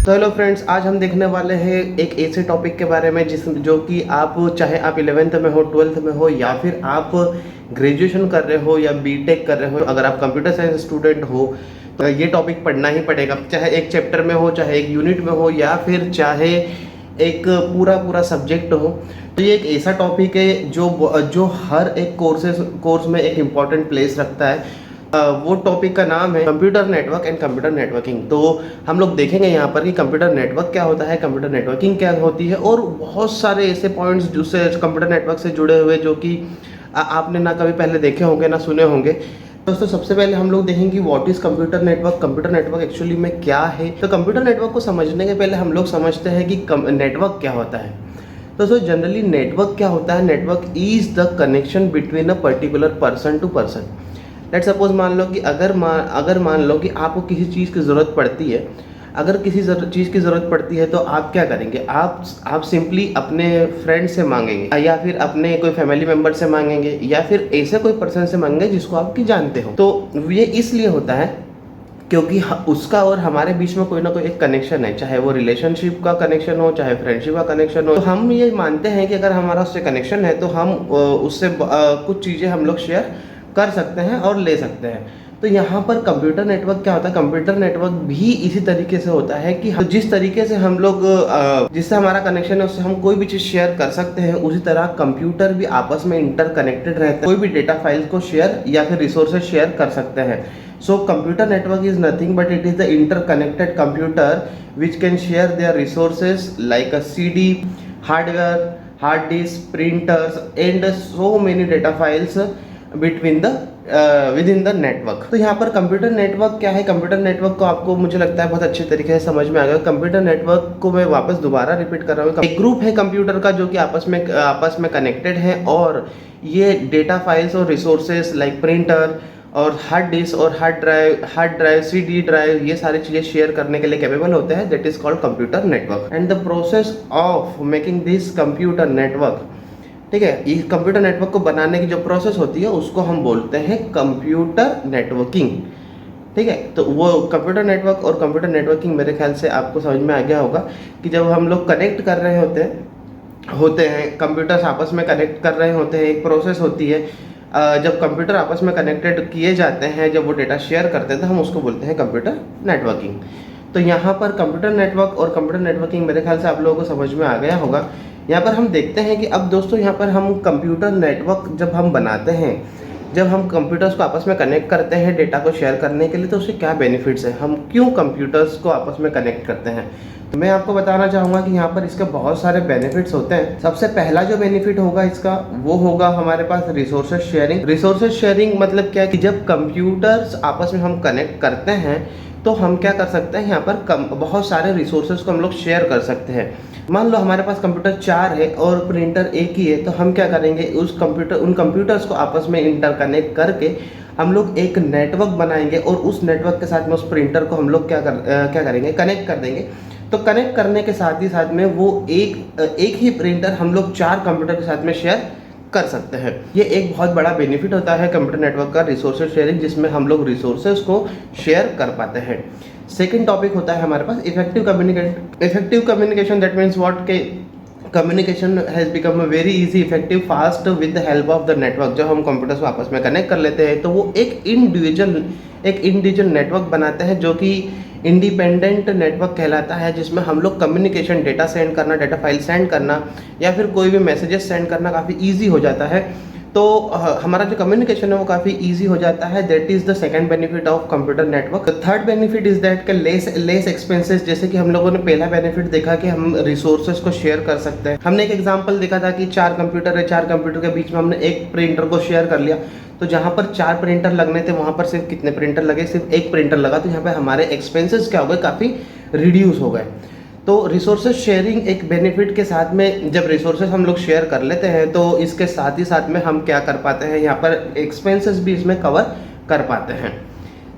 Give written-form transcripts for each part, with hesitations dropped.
तो hello friends, आज हम देखने वाले हैं एक ऐसे टॉपिक के बारे में जो कि आप चाहे आप 11th में हो, 12th में हो, या फिर आप ग्रेजुएशन कर रहे हो या बीटेक कर रहे हो। अगर आप कंप्यूटर साइंस स्टूडेंट हो तो ये टॉपिक पढ़ना ही पड़ेगा, चाहे एक चैप्टर में हो, चाहे एक यूनिट में हो, या फिर चाहे एक पूरा सब्जेक्ट हो। तो ये एक ऐसा टॉपिक है जो हर एक कोर्स में एक इम्पॉर्टेंट प्लेस रखता है। वो टॉपिक का नाम है computer network and computer networking. तो हम लोग देखेंगे यहाँ पर कि कंप्यूटर नेटवर्क क्या होता है, कंप्यूटर नेटवर्किंग क्या होती है, और बहुत सारे ऐसे पॉइंट्स जिससे कंप्यूटर नेटवर्क से जुड़े हुए जो कि आपने ना कभी पहले देखे होंगे ना सुने होंगे। दोस्तों, सबसे पहले हम लोग देखेंगे what is computer network. Computer network actually में क्या है। तो कंप्यूटर नेटवर्क को समझने के पहले हम लोग समझते हैं कि नेटवर्क क्या होता है। दोस्तों, जनरली नेटवर्क क्या होता है? Network is the connection between a particular person to person. Let suppose मान लो कि अगर मान लो कि आपको किसी चीज़ की ज़रूरत पड़ती है। अगर किसी चीज़ की ज़रूरत पड़ती है तो आप क्या करेंगे? आप सिंपली अपने फ्रेंड से मांगेंगे, या फिर अपने कोई फैमिली मेम्बर से मांगेंगे, या फिर ऐसे कोई पर्सन से मांगेंगे जिसको आप जानते हो। तो ये इसलिए होता है क्योंकि उसका और हमारे बीच में कोई ना कोई एक कनेक्शन है, चाहे वो रिलेशनशिप का कनेक्शन हो, चाहे फ्रेंडशिप का कनेक्शन हो। तो हम ये मानते हैं कि अगर हमारा उससे कनेक्शन है तो हम उससे कुछ चीज़ें हम लोग शेयर कर सकते हैं और ले सकते हैं। तो यहाँ पर कंप्यूटर नेटवर्क क्या होता है? कंप्यूटर नेटवर्क भी इसी तरीके से होता है कि जिस तरीके से हम लोग जिससे हमारा कनेक्शन है उससे हम कोई भी चीज़ शेयर कर सकते हैं, उसी तरह कंप्यूटर भी आपस में इंटरकनेक्टेड रहता है। कोई भी डेटा फाइल्स को शेयर या फिर रिसोर्सेज शेयर कर सकते हैं। So computer network is nothing but it is the interconnected computer which can share their resources like a CD, hardware, hard disk, printers and so many data files between the with in the network. तो यहाँ पर computer network क्या है? Computer network को आपको मुझे लगता है बहुत अच्छे तरीके से समझ में आ गया। कंप्यूटर नेटवर्क को मैं वापस दोबारा रिपीट कर रहा हूँ। एक ग्रुप है कंप्यूटर का जो कि आपस में कनेक्टेड है, और ये डेटा फाइल्स और रिसोर्सेज लाइक प्रिंटर और हार्ड डिस्क और हार्ड ड्राइव CD ड्राइव, ये सारी चीज़ें शेयर करने के लिए कैपेबल होते हैं। That is called computer network. And the process of making this computer network, ठीक है, इस कंप्यूटर नेटवर्क को बनाने की जो प्रोसेस होती है उसको हम बोलते हैं कंप्यूटर नेटवर्किंग। ठीक है, तो वो कंप्यूटर नेटवर्क और कंप्यूटर नेटवर्किंग मेरे ख्याल से आपको समझ में आ गया होगा कि जब हम लोग कनेक्ट कर रहे होते हैं कंप्यूटर्स आपस में कनेक्ट कर रहे होते हैं, एक प्रोसेस होती है। जब कंप्यूटर आपस में कनेक्टेड किए जाते हैं, जब वो डेटा शेयर करते हैं, तो हम उसको बोलते हैं कंप्यूटर नेटवर्किंग। तो यहाँ पर कंप्यूटर नेटवर्क और कंप्यूटर नेटवर्किंग मेरे ख्याल से आप लोगों को समझ में आ गया होगा। यहाँ पर हम देखते हैं कि अब दोस्तों यहाँ पर हम कंप्यूटर नेटवर्क जब हम बनाते हैं, जब हम कंप्यूटर्स को आपस में कनेक्ट करते हैं डेटा को शेयर करने के लिए, तो उससे क्या बेनिफिट्स हैं, हम क्यों कंप्यूटर्स को आपस में कनेक्ट करते हैं। तो मैं आपको बताना चाहूँगा कि यहाँ पर इसके बहुत सारे बेनिफिट्स होते हैं। सबसे पहला जो बेनिफिट होगा इसका, वो होगा हमारे पास रिसोर्सेज शेयरिंग। रिसोर्सेज शेयरिंग मतलब क्या है कि जब कंप्यूटर्स आपस में हम कनेक्ट करते हैं तो हम क्या कर सकते हैं, यहाँ पर बहुत सारे रिसोर्सेज को हम लोग शेयर कर सकते हैं। मान लो हमारे पास कंप्यूटर 4 है और प्रिंटर एक ही है, तो हम क्या करेंगे, उन कंप्यूटर्स को आपस में इंटरकनेक्ट करके हम लोग एक नेटवर्क बनाएंगे, और उस नेटवर्क के साथ में उस प्रिंटर को हम लोग क्या करेंगे, कनेक्ट कर देंगे। तो कनेक्ट करने के साथ में वो एक ही प्रिंटर हम लोग 4 कंप्यूटर के साथ में शेयर कर सकते हैं। ये एक बहुत बड़ा बेनिफिट होता है कंप्यूटर नेटवर्क का, रिसोर्सेज शेयरिंग, जिसमें हम लोग रिसोर्सेज को शेयर कर पाते हैं। सेकंड टॉपिक होता है हमारे पास effective communication. That means what के communication has become very easy, effective, fast with the help of the network. जब हम कंप्यूटर्स को आपस में कनेक्ट कर लेते हैं तो वो एक इंडिविजुअल नेटवर्क बनाते हैं, जो कि इंडिपेंडेंट नेटवर्क कहलाता है, जिसमें हम लोग कम्युनिकेशन, डेटा सेंड करना, डेटा फाइल सेंड करना, या फिर कोई भी मैसेजेस सेंड करना काफ़ी ईजी हो जाता है। तो हमारा जो कम्युनिकेशन है वो काफ़ी ईजी हो जाता है। That is the second benefit of computer network. Third benefit is that के लेस एक्सपेंसेस। जैसे कि हम लोगों ने पहला बेनिफिट देखा कि हम रिसोर्सेज को शेयर कर सकते हैं। हमने एक एग्जांपल देखा था कि 4 कंप्यूटर है, 4 कंप्यूटर के बीच में हमने एक प्रिंटर को शेयर कर लिया। तो जहाँ पर 4 प्रिंटर लगने थे, वहाँ पर सिर्फ कितने प्रिंटर लगे? सिर्फ एक प्रिंटर लगा। तो यहाँ पे हमारे एक्सपेंसेस क्या हो गए, काफ़ी रिड्यूस हो गए। तो रिसोर्सेज शेयरिंग एक बेनिफिट के साथ में, जब रिसोर्सेज हम लोग शेयर कर लेते हैं तो इसके साथ ही साथ में हम क्या कर पाते हैं, यहाँ पर एक्सपेंसेस भी इसमें कवर कर पाते हैं।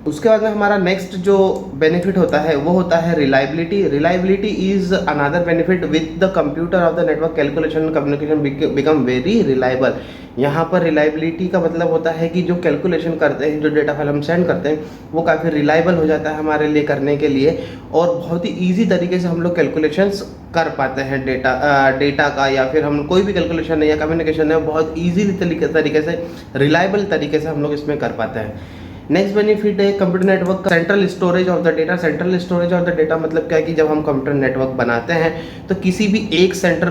उसके बाद में हमारा नेक्स्ट जो बेनिफिट होता है वो होता है reliability. Reliability is another benefit with the computer of the network calculation communication become very reliable. यहाँ पर रिलायबिलिटी का मतलब होता है कि जो कैलकुलेशन करते हैं, जो डेटा फाइल हम सेंड करते हैं, वो काफ़ी रिलायबल हो जाता है हमारे लिए करने के लिए, और बहुत ही ईजी तरीके से हम लोग कैलकुलेशंस कर पाते हैं डेटा का, या फिर हम कोई भी कैलकुलेशन है या कम्युनिकेशन है बहुत ईजी तरीके से रिलायबल तरीके से हम लोग इसमें कर पाते हैं। नेक्स्ट बेनिफिट है computer network central storage of the data. Central storage of the data मतलब क्या है कि जब हम कंप्यूटर नेटवर्क बनाते हैं तो किसी भी एक सेंट्रल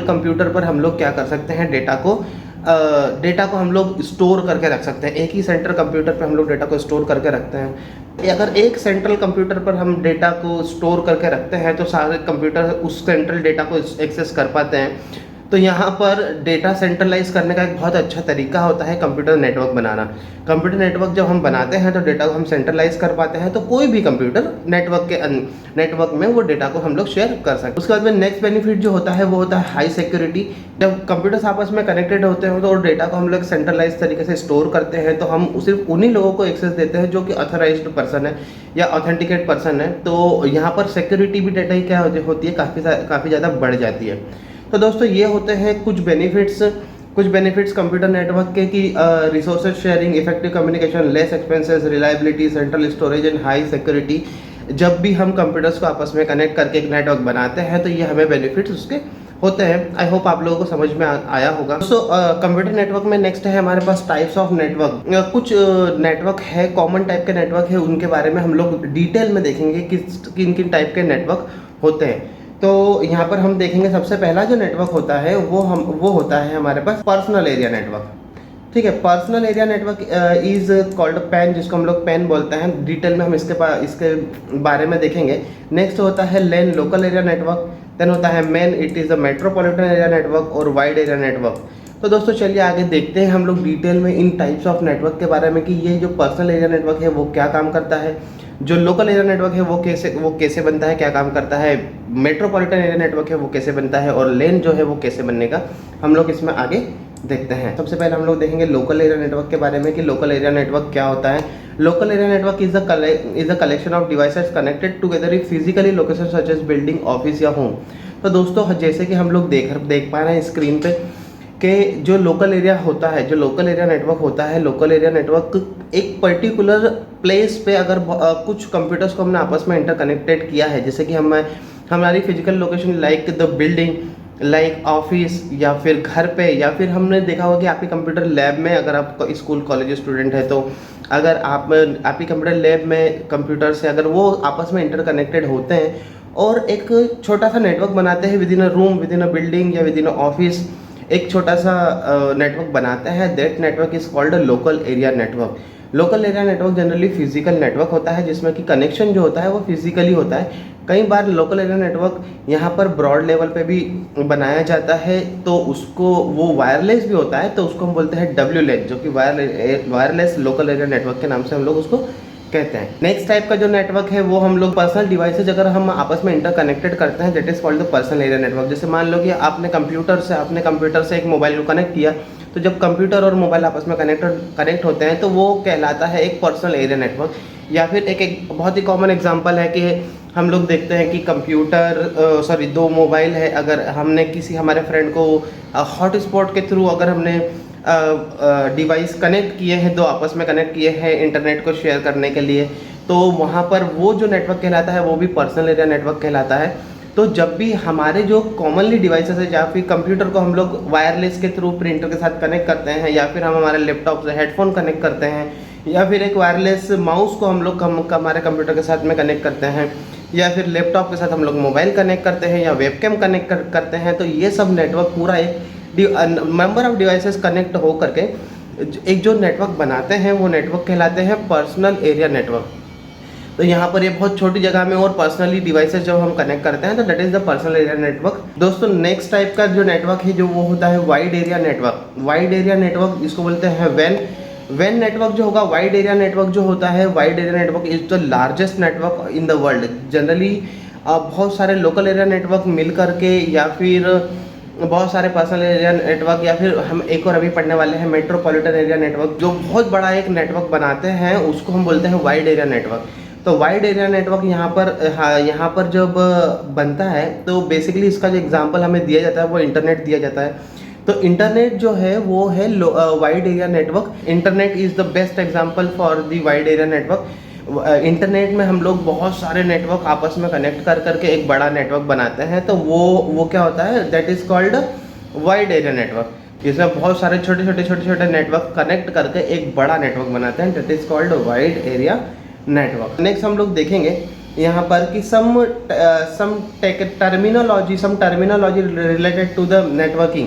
कंप्यूटर पर हम लोग क्या कर सकते हैं, डेटा को हम लोग स्टोर करके रख सकते हैं। एक ही सेंट्रल कंप्यूटर पर हम लोग डेटा को स्टोर करके रखते हैं। अगर एक सेंट्रल कंप्यूटर पर हम डेटा को स्टोर करके रखते हैं तो सारे कंप्यूटर उस सेंट्रल डेटा को एक्सेस कर पाते हैं। तो यहाँ पर डेटा सेंट्रलाइज करने का एक बहुत अच्छा तरीका होता है कंप्यूटर नेटवर्क बनाना। कंप्यूटर नेटवर्क जब हम बनाते हैं तो डेटा को हम सेंट्रलाइज कर पाते हैं, तो कोई भी कंप्यूटर नेटवर्क में वो डेटा को हम लोग शेयर कर सकते हैं। उसके बाद में नेक्स्ट बेनिफिट जो होता है वो होता है हाई सिक्योरिटी। जब कंप्यूटर्स आपस में कनेक्टेड होते हैं तो डेटा को हम लोग सेंट्रलाइज तरीके से स्टोर करते हैं, तो हम सिर्फ उन्हीं लोगों को एक्सेस देते हैं जो कि ऑथराइज्ड पर्सन है या ऑथेंटिकेट पर्सन है। तो यहाँ पर सिक्योरिटी भी डेटा की क्या होती है, काफ़ी ज़्यादा बढ़ जाती है। तो दोस्तों ये होते हैं कुछ बेनिफिट्स कंप्यूटर नेटवर्क के, कि resources sharing, effective communication, less expenses, reliability, central storage and high security. जब भी हम कंप्यूटर्स को आपस में कनेक्ट करके एक नेटवर्क बनाते हैं तो ये हमें बेनिफिट्स उसके होते हैं। आई होप आप लोगों को समझ में आया होगा। सो कंप्यूटर नेटवर्क में नेक्स्ट है हमारे पास टाइप्स ऑफ नेटवर्क। कुछ नेटवर्क है, कॉमन टाइप के नेटवर्क है, उनके बारे में हम लोग डिटेल में देखेंगे कि किन किन टाइप के नेटवर्क होते हैं। तो यहाँ पर हम देखेंगे सबसे पहला जो नेटवर्क होता है वो होता है हमारे पास पर्सनल एरिया नेटवर्क। ठीक है, personal area network is called pan, जिसको हम लोग पैन बोलते हैं। डिटेल में हम इसके बारे में देखेंगे। नेक्स्ट होता है लेन, लोकल एरिया नेटवर्क। देन होता है main, it is the metropolitan area network और वाइड एरिया नेटवर्क। तो दोस्तों चलिए आगे देखते हैं हम लोग डिटेल में इन टाइप्स ऑफ नेटवर्क के बारे में कि ये जो पर्सनल एरिया नेटवर्क है वो क्या काम करता है, जो लोकल एरिया नेटवर्क है वो कैसे बनता है, क्या काम करता है, मेट्रोपॉलिटन एरिया नेटवर्क है वो कैसे बनता है, और लेन जो है वो कैसे बनने का हम लोग इसमें आगे देखते हैं। सबसे पहले हम लोग देखेंगे लोकल एरिया नेटवर्क के बारे में कि लोकल एरिया नेटवर्क क्या होता है। Local area network is the collection of devices connected together in physically location such as building, office या होम। तो दोस्तों जैसे कि हम लोग देख पा रहे हैं स्क्रीन पे कि जो लोकल एरिया होता है, जो लोकल एरिया नेटवर्क होता है, लोकल एरिया नेटवर्क एक पर्टिकुलर प्लेस पे अगर कुछ कंप्यूटर्स को हमने आपस में इंटरकनेक्टेड किया है, जैसे कि हमारी physical location like the building, like office, या फिर घर पे, या फिर हमने देखा होगा कि आपके कंप्यूटर लैब में, अगर आप स्कूल कॉलेज स्टूडेंट है तो अगर आपकी कंप्यूटर लैब में कंप्यूटर से अगर वो आपस में इंटरकनेक्टेड होते हैं और एक छोटा सा नेटवर्क बनाते हैं with in a room, with in a building या विद इन अ ऑफिस, एक छोटा सा नेटवर्क बनाते हैं, that network is called a local area network. Local area network generally physical network होता है जिसमें कि कनेक्शन जो होता है वो फिजिकली होता है। कई बार लोकल एरिया नेटवर्क यहाँ पर ब्रॉड लेवल पे भी बनाया जाता है, तो उसको वो वायरलेस भी होता है, तो उसको हम बोलते हैं WLAN, जो कि वायरलेस लोकल एरिया नेटवर्क के नाम से हम लोग उसको कहते हैं। नेक्स्ट टाइप का जो नेटवर्क है वो हम लोग पर्सनल डिवाइसेज अगर हम आपस में इंटरकनेक्टेड करते हैं, that is called the personal area network. जैसे मान लो कि आपने कंप्यूटर से एक मोबाइल को कनेक्ट किया, तो जब कंप्यूटर और मोबाइल आपस में कनेक्ट होते हैं तो वो कहलाता है एक पर्सनल एरिया नेटवर्क। या फिर एक बहुत ही कॉमन एग्जांपल है कि हम लोग देखते हैं कि दो मोबाइल है, अगर हमने किसी हमारे फ्रेंड को हॉटस्पॉट के थ्रू अगर हमने डिवाइस कनेक्ट किए हैं, दो आपस में कनेक्ट किए हैं इंटरनेट को शेयर करने के लिए, तो वहाँ पर वो जो नेटवर्क कहलाता है वो भी पर्सनल एरिया नेटवर्क कहलाता है। तो जब भी हमारे जो कॉमनली डिवाइसेस है, या फिर कंप्यूटर को हम लोग वायरलेस के थ्रू प्रिंटर के साथ कनेक्ट करते हैं, या फिर हम हमारे लैपटॉप से हेडफोन कनेक्ट करते हैं, या फिर एक वायरलेस माउस को हम लोग हमारे कंप्यूटर के साथ में कनेक्ट करते हैं, या फिर लैपटॉप के साथ हम लोग मोबाइल कनेक्ट करते हैं या वेबकैम कनेक्ट करते हैं, तो ये सब नेटवर्क पूरा एक नंबर ऑफ डिवाइसेस कनेक्ट हो करके एक जो नेटवर्क बनाते हैं वो नेटवर्क कहलाते हैं पर्सनल एरिया नेटवर्क। तो यहाँ पर ये बहुत छोटी जगह में और पर्सनली डिवाइसेस जब हम कनेक्ट करते हैं तो that is the personal area network. दोस्तों नेक्स्ट टाइप का जो नेटवर्क है जो वो होता है wide area network. Wide area network इसको बोलते हैं वैन नेटवर्क जो होगा, वाइड एरिया नेटवर्क जो होता है, wide area network is the largest network in the world. Generally बहुत सारे लोकल एरिया नेटवर्क मिल करके या फिर बहुत सारे पर्सनल एरिया नेटवर्क, या फिर हम एक और अभी पढ़ने वाले हैं मेट्रोपॉलिटन एरिया नेटवर्क, जो बहुत बड़ा एक नेटवर्क बनाते हैं, उसको हम बोलते हैं वाइड एरिया नेटवर्क। तो वाइड एरिया नेटवर्क यहाँ पर, हाँ, यहाँ पर जब बनता है तो बेसिकली इसका जो एग्जांपल हमें दिया जाता है वो इंटरनेट दिया जाता है। तो इंटरनेट जो है वो है wide area network. Internet is the best example for the wide area network. Internet में हम लोग बहुत सारे नेटवर्क आपस में कनेक्ट कर करके एक बड़ा नेटवर्क बनाते हैं, तो वो क्या होता है, that is called wide area network, जिसमें बहुत सारे छोटे छोटे नेटवर्क कनेक्ट करके एक बड़ा नेटवर्क बनाते हैं, that is called wide area network. Next हम लोग देखेंगे यहाँ पर कि some terminology related to the networking.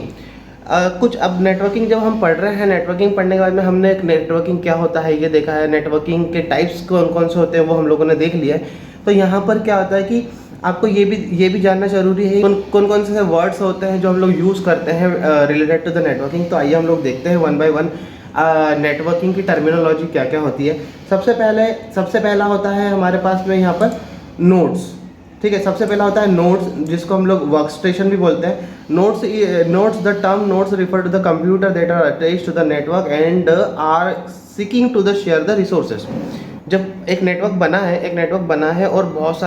कुछ अब नेटवर्किंग जब हम पढ़ रहे हैं, नेटवर्किंग पढ़ने के बाद में हमने एक नेटवर्किंग क्या होता है ये देखा है, नेटवर्किंग के टाइप्स कौन कौन से होते हैं वो हम लोगों ने देख लिया है। तो यहाँ पर क्या होता है कि आपको ये भी जानना जरूरी है कौन कौन से वर्ड्स होते हैं जो हम लोग यूज़ करते हैं रिलेटेड टू द नेटवर्किंग। तो आइए हम लोग देखते हैं वन बाय वन नेटवर्किंग की टर्मिनोलॉजी क्या क्या होती है। सबसे पहला होता है हमारे पास में यहाँ पर नोड्स। ठीक है, सबसे पहला होता है नोड्स, जिसको हम लोग वर्क स्टेशन भी बोलते हैं। Nodes the term nodes refer to the computer that are attached to the network and are seeking to the share the resources. जब एक नेटवर्क बना है और बहुत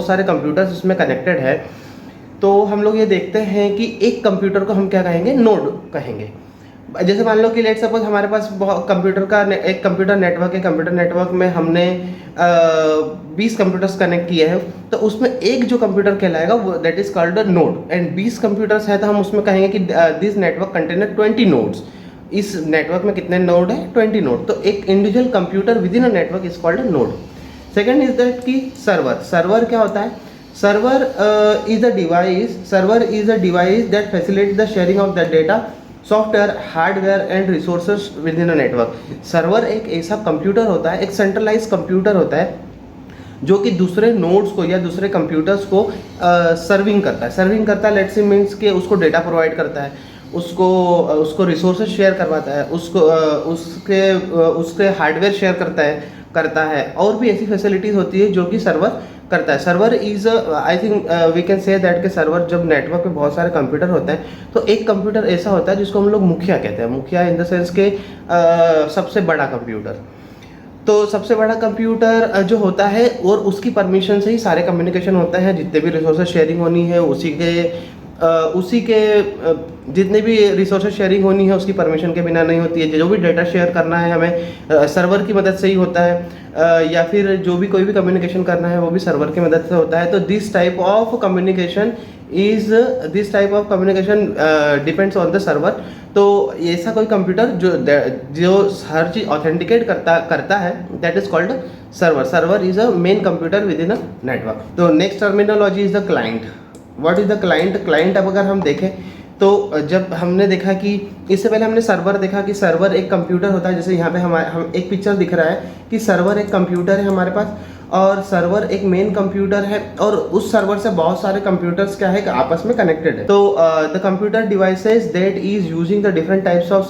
सारे कंप्यूटर्स इसमें कनेक्टेड है, तो हम लोग ये देखते हैं कि एक कंप्यूटर को हम क्या कहेंगे, नोड कहेंगे। जैसे मान लो कि लेट सपोज हमारे पास एक कंप्यूटर नेटवर्क में हमने 20 कंप्यूटर्स कनेक्ट किए हैं, तो उसमें एक जो कंप्यूटर कहलाएगा वो that is called a node. And 20 computers है तो हम उसमें कहेंगे कि दिस नेटवर्क कंटेनर 20 नोड्स। इस नेटवर्क में कितने नोड है, 20 नोड। तो एक individual computer within a network is called a node. Second is that कि सर्वर क्या होता है, server is a device that facilitate the sharing of the data, software, hardware and resources with in a network. Server एक ऐसा computer होता है, एक centralise computer होता है जो कि दूसरे नोड्स को या दूसरे कंप्यूटर्स को सर्विंग करता है। लेट्स से मीन्स कि उसको डेटा प्रोवाइड करता है, उसको रिसोर्सेज शेयर करवाता है, उसके हार्डवेयर शेयर करता है और भी ऐसी फैसिलिटीज़ होती है जो कि सर्वर करता है। Server is I think we can say that के सर्वर, जब नेटवर्क में बहुत सारे कंप्यूटर होते हैं तो एक कंप्यूटर ऐसा होता है जिसको हम लोग मुखिया कहते हैं। मुखिया इन द सेंस के सबसे बड़ा कंप्यूटर। तो सबसे बड़ा कंप्यूटर जो होता है और उसकी परमिशन से ही सारे कम्युनिकेशन होते हैं, जितने भी रिसोर्सेज शेयरिंग होनी है उसी के जितने भी रिसोर्सेज शेयरिंग होनी है उसकी परमिशन के बिना नहीं होती है। जो भी डेटा शेयर करना है हमें सर्वर की मदद से ही होता है, या फिर जो भी कोई भी कम्युनिकेशन करना है वो भी सर्वर की मदद से होता है। तो this type of communication depends on the server. तो ऐसा कोई कंप्यूटर जो हर चीज़ ऑथेंटिकेट करता है, that is called server is a main computer within a network. तो next terminology is the client. What is the client अब अगर हम देखें तो जब हमने देखा कि इससे पहले हमने सर्वर देखा कि सर्वर एक कंप्यूटर होता है, जैसे यहाँ पे हम एक पिक्चर दिख रहा है कि सर्वर एक कंप्यूटर है हमारे पास, और सर्वर एक मेन कंप्यूटर है, और उस सर्वर से बहुत सारे कंप्यूटर्स क्या है कि आपस में कनेक्टेड है। तो the computer devices that is using the different types of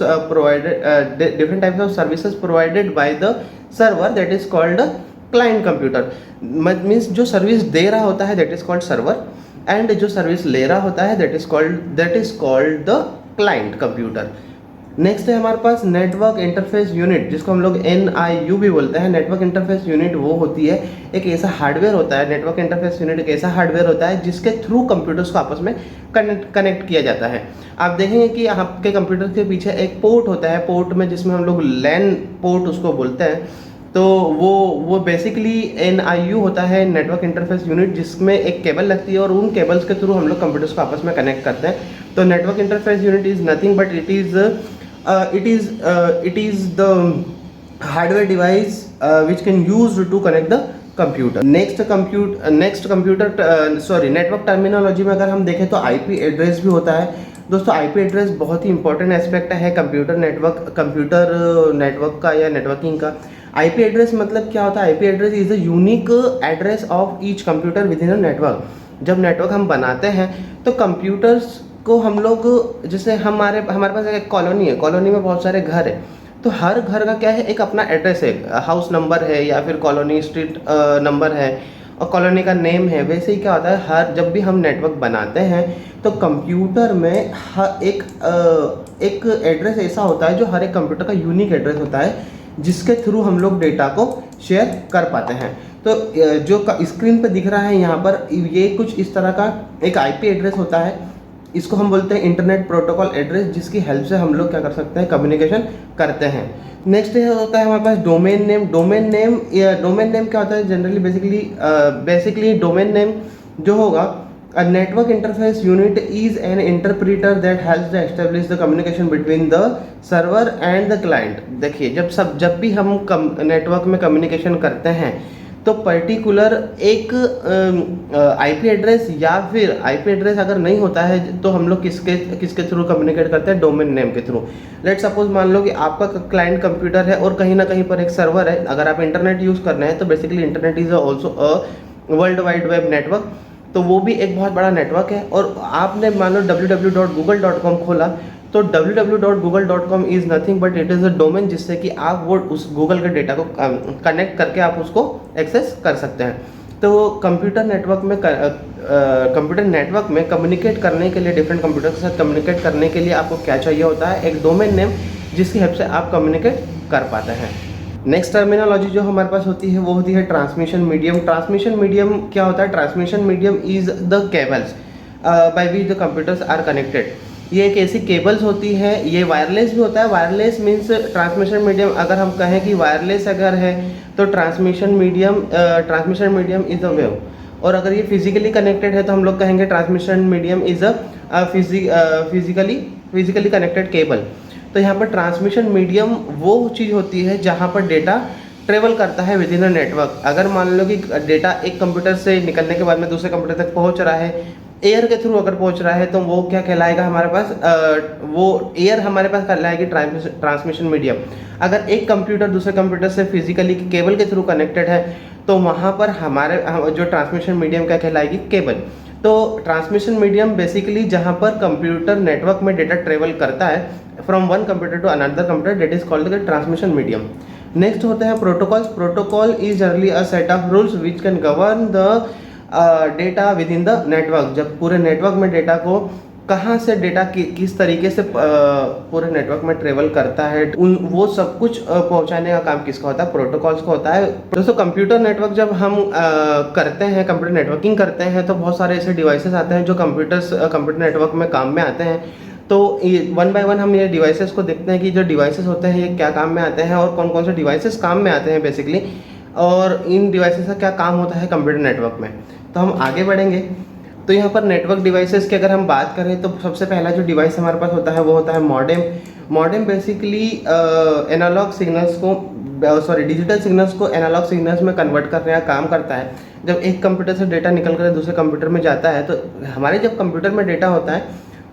services provided by the server, that is called client computer. Means जो सर्विस दे रहा होता है that is called server, and जो सर्विस ले रहा होता है that is called the client computer. Next है हमारे पास नेटवर्क इंटरफेस यूनिट, जिसको हम लोग NIU भी बोलते हैं। नेटवर्क इंटरफेस यूनिट वो होती है, एक ऐसा हार्डवेयर होता है, नेटवर्क इंटरफेस यूनिट एक ऐसा हार्डवेयर होता है जिसके थ्रू कंप्यूटर्स को आपस में कनेक्ट किया जाता है। आप देखेंगे कि आपके कंप्यूटर के पीछे एक पोर्ट होता है, पोर्ट में जिसमें हम लोग लैन पोर्ट उसको बोलते हैं। तो वो बेसिकली NIU होता है, नेटवर्क इंटरफेस यूनिट, जिसमें एक केबल लगती है और उन केबल्स के थ्रू हम लोग कंप्यूटर्स को आपस में कनेक्ट करते हैं। तो network interface unit is nothing but it is the hardware device which can use to connect the computer. Network terminology में अगर हम देखें तो IP एड्रेस भी होता है। दोस्तों IP एड्रेस बहुत ही इंपॉर्टेंट एस्पेक्ट है कंप्यूटर नेटवर्क का या नेटवर्किंग का। IP एड्रेस मतलब क्या होता है, IP address is a unique address of each computer within a network. जब नेटवर्क हम बनाते हैं तो कंप्यूटर्स को हम लोग, जैसे हमारे पास एक कॉलोनी है, कॉलोनी में बहुत सारे घर है, तो हर घर का क्या है, एक अपना एड्रेस है, हाउस नंबर है या फिर कॉलोनी स्ट्रीट नंबर है, और कॉलोनी का नेम है। वैसे ही क्या होता है, हर जब भी हम नेटवर्क बनाते हैं तो कंप्यूटर में एक एड्रेस ऐसा होता है जो हर एक कंप्यूटर का यूनिक एड्रेस होता है, जिसके थ्रू हम लोग डेटा को शेयर कर पाते हैं। तो जो स्क्रीन पे दिख रहा है यहाँ पर, ये कुछ इस तरह का एक आईपी एड्रेस होता है। इसको हम बोलते हैं इंटरनेट प्रोटोकॉल एड्रेस, जिसकी हेल्प से हम लोग क्या कर सकते हैं, कम्युनिकेशन करते हैं। नेक्स्ट ये होता है हमारे पास डोमेन नेम। डोमेन नेम क्या होता है जनरली, बेसिकली डोमेन नेम जो होगा, a network interface unit is an interpreter that helps to establish the communication between the server and the client. देखिए, जब भी हम नेटवर्क में कम्युनिकेशन करते हैं तो पर्टिकुलर एक आईपी एड्रेस, या फिर आईपी एड्रेस अगर नहीं होता है तो हम लोग किसके थ्रू कम्युनिकेट करते हैं, डोमेन नेम के थ्रू। लेट सपोज मान लो कि आपका क्लाइंट कंप्यूटर है और कहीं ना कहीं पर एक सर्वर है। अगर आप इंटरनेट यूज़ कर रहे हैं तो basically internet is also a world wide web network, तो वो भी एक बहुत बड़ा नेटवर्क है। और आपने मान लो www.google.com खोला, तो www.google.com is nothing but it is a domain, जिससे कि आप वो उस गूगल के डेटा को कनेक्ट करके आप उसको एक्सेस कर सकते हैं। तो कंप्यूटर नेटवर्क में कम्युनिकेट करने के लिए, डिफरेंट कंप्यूटर के साथ कम्युनिकेट करने के लिए आपको क्या चाहिए होता है, एक डोमेन नेम, जिसकी हेल्प से आप कम्युनिकेट कर पाते हैं। नेक्स्ट टर्मिनोलॉजी जो हमारे पास होती है वो होती है ट्रांसमिशन मीडियम। ट्रांसमिशन मीडियम क्या होता है, transmission medium is the cables by which the computers are connected. ये एक ऐसी केबल्स होती है, ये वायरलेस भी होता है। वायरलेस मीन्स ट्रांसमिशन मीडियम, अगर हम कहें कि वायरलेस अगर है तो transmission medium is a wave, और अगर ये फिजिकली कनेक्टेड है तो हम लोग कहेंगे transmission medium is a physically connected cable. तो यहाँ पर ट्रांसमिशन मीडियम वो चीज़ होती है जहाँ पर डेटा ट्रेवल करता है विद इन अ नेटवर्क। अगर मान लो कि डेटा एक कंप्यूटर से निकलने के बाद में दूसरे कंप्यूटर तक पहुँच रहा है, एयर के थ्रू अगर पहुँच रहा है, तो वो क्या कहलाएगा हमारे पास, वो एयर हमारे पास कहलाएगी ट्रांसमिशन मीडियम। अगर एक कंप्यूटर दूसरे कंप्यूटर से फिजिकली केबल के थ्रू कनेक्टेड है तो वहाँ पर हमारे जो ट्रांसमिशन मीडियम क्या कहलाएगी, केबल। तो ट्रांसमिशन मीडियम बेसिकली जहाँ पर कंप्यूटर नेटवर्क में डेटा ट्रेवल करता है from one computer to another computer, that is called the transmission medium. Next होते हैं protocols. Protocol is generally a set of rules which can govern the data within the network. जब पूरे network में data को कहाँ से data किस तरीके से पूरे नेटवर्क में ट्रेवल करता है, वो सब कुछ पहुंचाने का काम किसका होता है, प्रोटोकॉल्स का होता है। दोस्तों, कंप्यूटर नेटवर्क जब हम करते हैं, कंप्यूटर नेटवर्किंग करते हैं, तो बहुत सारे ऐसे डिवाइसेस आते हैं जो कंप्यूटर नेटवर्क में काम में आते हैं। तो वन बाय वन हम ये डिवाइसेस को देखते हैं कि जो डिवाइसेस होते हैं ये क्या काम में आते हैं और कौन कौन से डिवाइसेस काम में आते हैं बेसिकली, और इन डिवाइसेस का क्या काम होता है कंप्यूटर नेटवर्क में। तो हम आगे बढ़ेंगे। तो यहाँ पर नेटवर्क डिवाइसेस की अगर हम बात करें तो सबसे पहला जो डिवाइस हमारे पास होता है वो होता है modem. Modem basically digital signals को एनालॉग सिग्नल्स में कन्वर्ट करने का काम करता है। जब एक कंप्यूटर से डेटा निकल कर दूसरे कंप्यूटर में जाता है, तो हमारे जब कंप्यूटर में डेटा होता है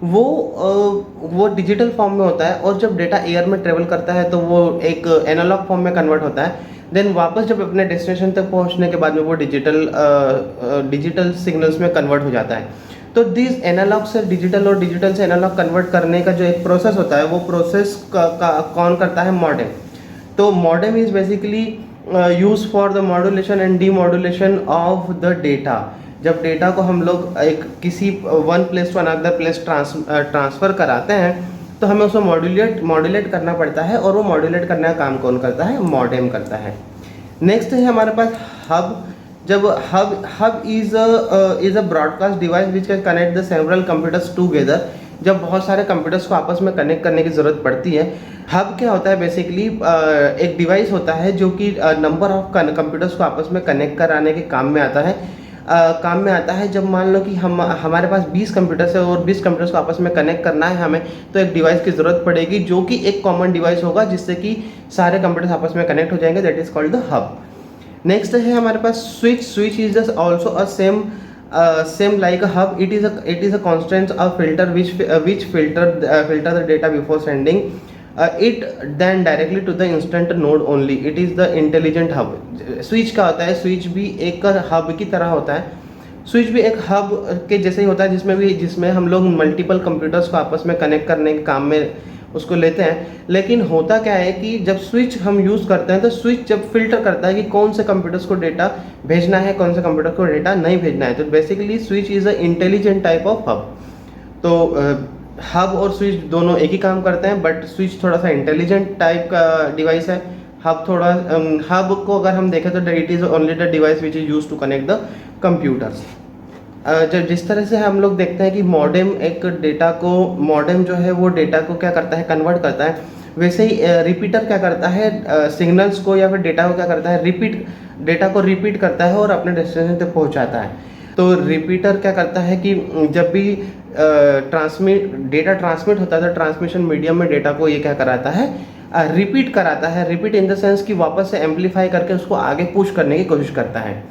वो डिजिटल फॉर्म में होता है, और जब डेटा एयर में ट्रेवल करता है तो वो एक एनालॉग फॉर्म में कन्वर्ट होता है। देन वापस जब अपने डेस्टिनेशन तक पहुंचने के बाद में वो डिजिटल सिग्नल्स में कन्वर्ट हो जाता है। तो दिस एनालॉग से डिजिटल और डिजिटल से एनालॉग कन्वर्ट करने का जो एक प्रोसेस होता है, वो प्रोसेस कौन करता है, मॉडेम। तो modem is basically use for the modulation and demodulation of the data. जब डेटा को हम लोग एक किसी one place to another place transfer कराते हैं तो हमें उसको मॉड्यूलेट करना पड़ता है, और वो मॉड्यूलेट करने का काम कौन करता है, मॉडेम करता है। नेक्स्ट है हमारे पास हब। जब hub is a broadcast device which can connect the several computers together. जब बहुत सारे कंप्यूटर्स को आपस में कनेक्ट करने की ज़रूरत पड़ती है, हब क्या होता है, बेसिकली एक डिवाइस होता है जो कि नंबर ऑफ कंप्यूटर्स को आपस में कनेक्ट कराने के काम में आता है। जब मान लो कि हमारे पास 20 कंप्यूटर्स है और 20 कंप्यूटर्स को आपस में कनेक्ट करना है हमें, तो एक डिवाइस की ज़रूरत पड़ेगी जो कि एक कॉमन डिवाइस होगा, जिससे कि सारे कंप्यूटर्स आपस में कनेक्ट हो जाएंगे। That is called the hub. Next है हमारे पास switch is also a same like a hub. It is a constant a filter which filter the data before sending it then directly to the instant node only. It is the intelligent hub. Switch क्या होता है, switch भी एक hub की तरह होता है। Switch भी एक हब के जैसे ही होता है, जिसमें हम लोग मल्टीपल कंप्यूटर्स को आपस में कनेक्ट करने के काम में उसको लेते हैं। लेकिन होता क्या है कि जब स्विच हम यूज़ करते हैं तो स्विच जब फिल्टर करता है कि कौन से कंप्यूटर्स को डेटा भेजना है, कौन से कंप्यूटर को डेटा नहीं भेजना है। तो basically switch is a intelligent type of hub. तो हब और स्विच दोनों एक ही काम करते हैं, बट स्विच थोड़ा सा इंटेलिजेंट टाइप का डिवाइस है। हब थोड़ा हब को अगर हम देखें तो it is only the device which is use to connect the computers. जब जिस तरह से हम लोग देखते हैं कि मॉडेम एक डेटा को, मॉडेम जो है वो डेटा को क्या करता है, कन्वर्ट करता है, वैसे ही रिपीटर क्या करता है, सिग्नल्स को या फिर डेटा को क्या करता है, डेटा को रिपीट करता है और अपने डेस्टिनेशन तक पहुंचाता है। तो रिपीटर क्या करता है कि जब भी डेटा ट्रांसमिट होता है तो ट्रांसमिशन मीडियम में डेटा को ये क्या कराता है, रिपीट कराता है। रिपीट इन द सेंस कि वापस से एम्पलीफाई करके उसको आगे पुश करने की कोशिश करता है।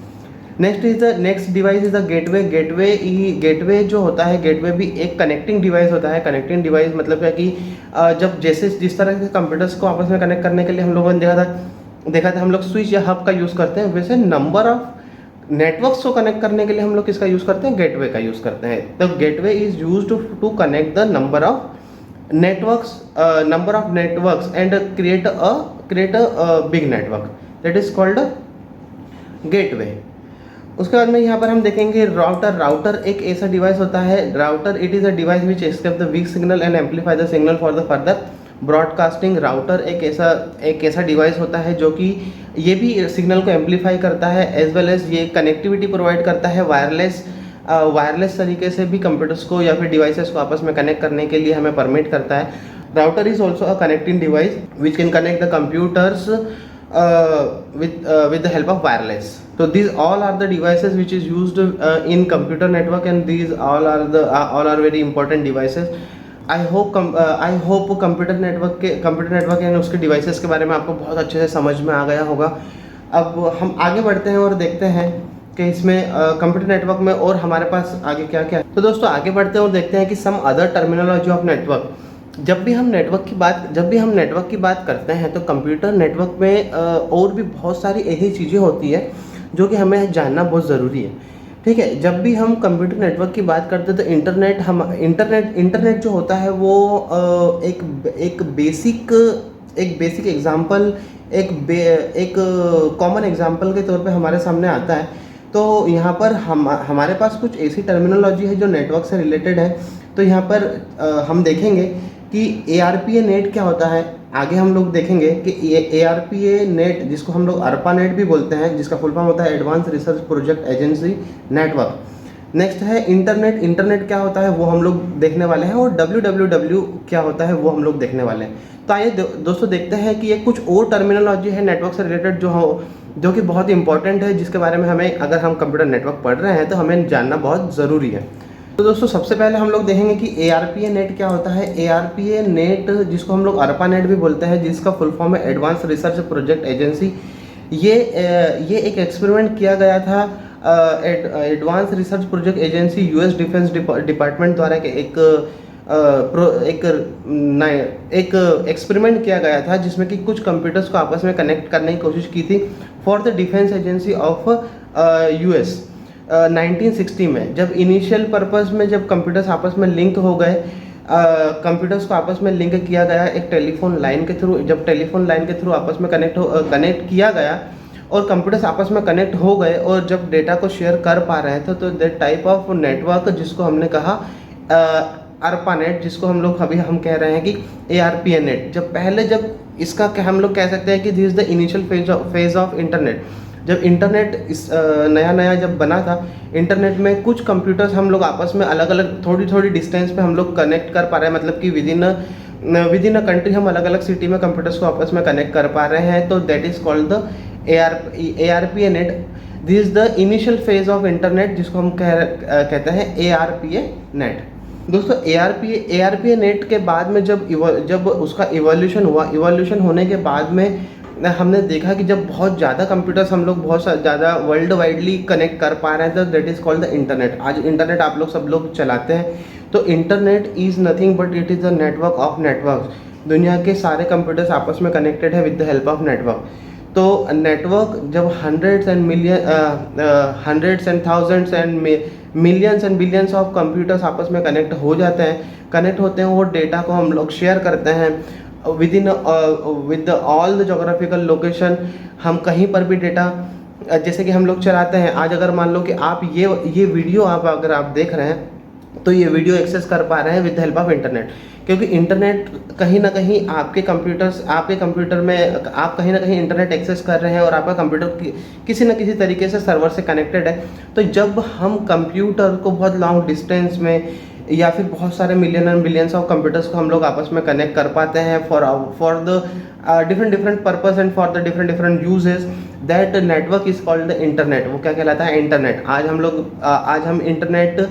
Next device is the gateway. Gateway जो होता है, गेटवे भी एक कनेक्टिंग डिवाइस होता है। कनेक्टिंग डिवाइस मतलब क्या कि जब जैसे जिस तरह के कंप्यूटर्स को आपस में कनेक्ट करने के लिए हम लोगों ने देखा था हम लोग स्विच या हब का यूज़ करते हैं, वैसे नंबर ऑफ नेटवर्क्स को कनेक्ट करने के लिए हम लोग किसका यूज़ करते हैं, गेटवे का यूज़ करते हैं। तो gateway is used to connect the number of networks and create a big network, that is called gateway. उसके बाद में यहाँ पर हम देखेंगे राउटर एक ऐसा डिवाइस होता है। Router it is a device which accept the weak signal and amplify the signal for the further broadcasting. Router एक ऐसा डिवाइस होता है जो कि ये भी सिग्नल को एम्पलीफाई करता है, एज वेल एज ये कनेक्टिविटी प्रोवाइड करता है। वायरलेस तरीके से भी कंप्यूटर्स को या फिर डिवाइसेस को आपस में कनेक्ट करने के लिए हमें परमिट करता है। Router is also a connecting device which can connect the computers with the help of wireless. So these all are the devices which is used in computer network, and these all are very important devices. I hope computer network and उसके devices के बारे में आपको बहुत अच्छे से समझ में आ गया होगा। अब हम आगे बढ़ते हैं और देखते हैं कि इसमें कंप्यूटर नेटवर्क में और हमारे पास आगे क्या क्या है। तो दोस्तों आगे बढ़ते हैं और देखते हैं कि some other terminology of network. जब भी हम नेटवर्क की बात करते हैं तो कंप्यूटर नेटवर्क में और भी बहुत सारी ऐसी चीज़ें होती है जो कि हमें जानना बहुत ज़रूरी है। ठीक है, जब भी हम कंप्यूटर नेटवर्क की बात करते हैं तो इंटरनेट जो होता है वो एक बेसिक एग्जांपल, एक कॉमन एग्जांपल के तौर पे हमारे सामने आता है। तो यहाँ पर हमारे पास कुछ ऐसी टर्मिनोलॉजी है जो नेटवर्क से रिलेटेड है। तो यहाँ पर हम देखेंगे कि ARPA नेट क्या होता है। आगे हम लोग देखेंगे कि ARPA नेट, जिसको हम लोग ARPA नेट भी बोलते हैं, जिसका फुल फॉर्म होता है advance research project agency network. Next है इंटरनेट क्या होता है वो हम लोग देखने वाले हैं, और WWW क्या होता है वो हम लोग देखने वाले हैं। तो आइए दोस्तों देखते हैं कि ये कुछ और टर्मिनोलॉजी है नेटवर्क से रिलेटेड जो कि बहुत इंपॉर्टेंट है, जिसके बारे में हमें, अगर हम कंप्यूटर नेटवर्क पढ़ रहे हैं तो हमें जानना बहुत ज़रूरी है। तो दोस्तों सबसे पहले हम लोग देखेंगे कि ARPA नेट क्या होता है। ARPA नेट, जिसको हम लोग ARPA नेट भी बोलते हैं, जिसका फुल फॉर्म है एडवांस रिसर्च प्रोजेक्ट एजेंसी। ये एक एक्सपेरिमेंट किया गया था advance research project agency US defence department द्वारा एक एक्सपेरिमेंट किया गया था, जिसमें कि कुछ कंप्यूटर्स को आपस में कनेक्ट करने की कोशिश की थी for the defence agency of US। 1960 में जब इनिशियल पर्पस में जब कंप्यूटर्स आपस में लिंक हो गए, कंप्यूटर्स को आपस में लिंक किया गया एक टेलीफोन लाइन के थ्रू। जब टेलीफोन लाइन के थ्रू आपस में कनेक्ट किया गया और कंप्यूटर्स आपस में कनेक्ट हो गए और जब डेटा को शेयर कर पा रहे थे, तो दैट टाइप ऑफ नेटवर्क जिसको हमने कहा ARPA नेट, जिसको हम कह रहे हैं कि ARPA नेट। जब इसका हम लोग कह सकते हैं कि this is the initial phase of internet. जब इंटरनेट नया जब बना था, इंटरनेट में कुछ कंप्यूटर्स हम लोग आपस में अलग अलग थोड़ी डिस्टेंस पे हम लोग कनेक्ट कर पा रहे हैं, मतलब कि विदिन अ कंट्री हम अलग अलग सिटी में कंप्यूटर्स को आपस में कनेक्ट कर पा रहे हैं। तो that is called the ARPA net. This is the initial phase of internet, जिसको हम कहते हैं ARPA नेट। दोस्तों ARPA नेट के बाद में जब उसका इवोल्यूशन होने के बाद में हमने देखा कि जब बहुत ज़्यादा कंप्यूटर्स हम लोग बहुत ज़्यादा वर्ल्ड वाइडली कनेक्ट कर पा रहे हैं, तो that is called the internet. आज इंटरनेट आप सब लोग चलाते हैं, तो internet is nothing but it is the network of networks. दुनिया के सारे कंप्यूटर्स आपस में कनेक्टेड है with the help of network. तो नेटवर्क जब hundreds and thousands and millions and billions of computers आपस में कनेक्ट हो जाते हैं, कनेक्ट होते हैं, वो डेटा को हम लोग शेयर करते हैं with in with all the geographical location. हम कहीं पर भी डेटा जैसे कि हम लोग चलाते हैं, आज अगर मान लो कि आप ये वीडियो अगर आप देख रहे हैं तो ये वीडियो एक्सेस कर पा रहे हैं with the help of internet, क्योंकि इंटरनेट कहीं ना कहीं आपके कंप्यूटर में आप कहीं ना कहीं इंटरनेट एक्सेस कर रहे हैं और आपका कंप्यूटर किसी न किसी तरीके से सर्वर से कनेक्टेड है। तो जब हम कंप्यूटर को बहुत लॉन्ग डिस्टेंस में या फिर बहुत सारे million and billions of computers को हम लोग आपस में कनेक्ट कर पाते हैं for the different purpose and for the different uses, that network is called the internet. वो क्या कहलाता है? इंटरनेट। आज हम इंटरनेट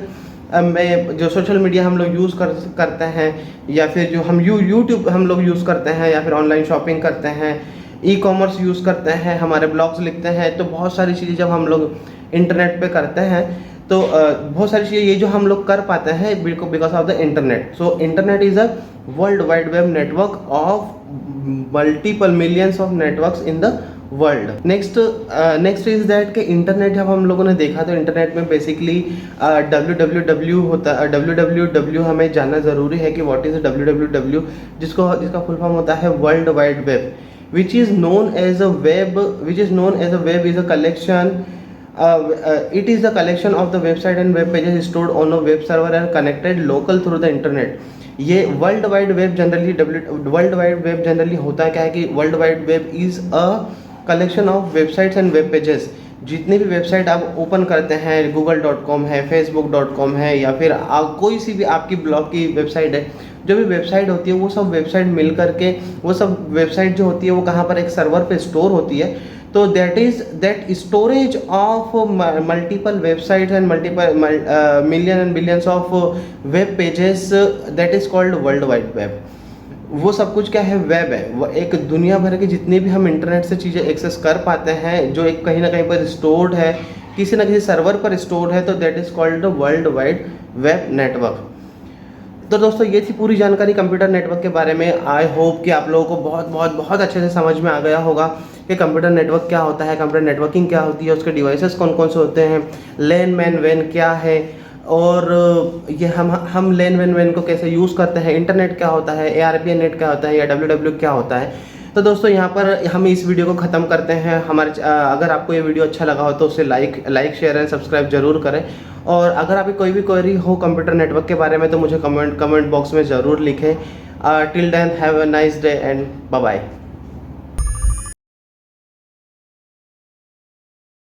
में जो सोशल मीडिया हम लोग यूज़ करते हैं, या फिर जो हम यूट्यूब हम लोग यूज़ करते हैं, या फिर ऑनलाइन शॉपिंग करते हैं, ई कॉमर्स यूज़ करते हैं, हमारे ब्लॉग्स लिखते हैं, तो बहुत सारी चीज़ें जब हम लोग इंटरनेट पे करते हैं तो बहुत सारी चीज़ें ये जो हम लोग कर पाते हैं because of the internet. So internet is a world wide web network of multiple millions of networks in the world. Next is that कि इंटरनेट जब हम लोगों ने देखा तो इंटरनेट में बेसिकली www होता है। www हमें जानना ज़रूरी है कि व्हाट इज़ www, जिसका फुल फॉर्म होता है world wide web, which is known as a web is a collection it is the collection of the website and web pages stored on a web server and connected local through the internet। ये world wide web generally होता है क्या है कि world wide web is a collection of websites and web pages. जितने भी website आप open करते हैं, google.com है, facebook.com है, या फिर कोई सी भी आपकी ब्लॉग की वेबसाइट है, जो भी वेबसाइट होती है वो सब वेबसाइट मिल करके वो सब वेबसाइट जो होती है वो कहाँ पर एक सर्वर पे स्टोर होती है। तो that storage of multiple website and multiple million and billions of web pages, that is called world wide web. वो सब कुछ क्या है? वेब है। वो एक दुनिया भर के जितने भी हम इंटरनेट से चीज़ें एक्सेस कर पाते हैं, जो एक कहीं ना कहीं पर स्टोर्ड है, किसी न किसी सर्वर पर स्टोर्ड है, तो that is called the world wide web network. तो दोस्तों ये थी पूरी जानकारी कंप्यूटर नेटवर्क के बारे में। आई होप कि आप लोगों को बहुत अच्छे से समझ में आ गया होगा कि कंप्यूटर नेटवर्क क्या होता है, कंप्यूटर नेटवर्किंग क्या होती है, उसके डिवाइसेस कौन कौन से होते हैं, लैन मैन वैन क्या है, और ये हम लैन वैन को कैसे यूज़ करते हैं, इंटरनेट क्या होता है, ARPN नेट क्या होता है, या WW क्या होता है। तो दोस्तों यहाँ पर हम इस वीडियो को ख़त्म करते हैं। अगर आपको ये वीडियो अच्छा लगा हो तो उसे लाइक शेयर एंड सब्सक्राइब जरूर करें, और अगर आपकी कोई भी क्वेरी हो कंप्यूटर नेटवर्क के बारे में तो मुझे कमेंट बॉक्स में ज़रूर लिखें। Till then have a nice day and bye bye.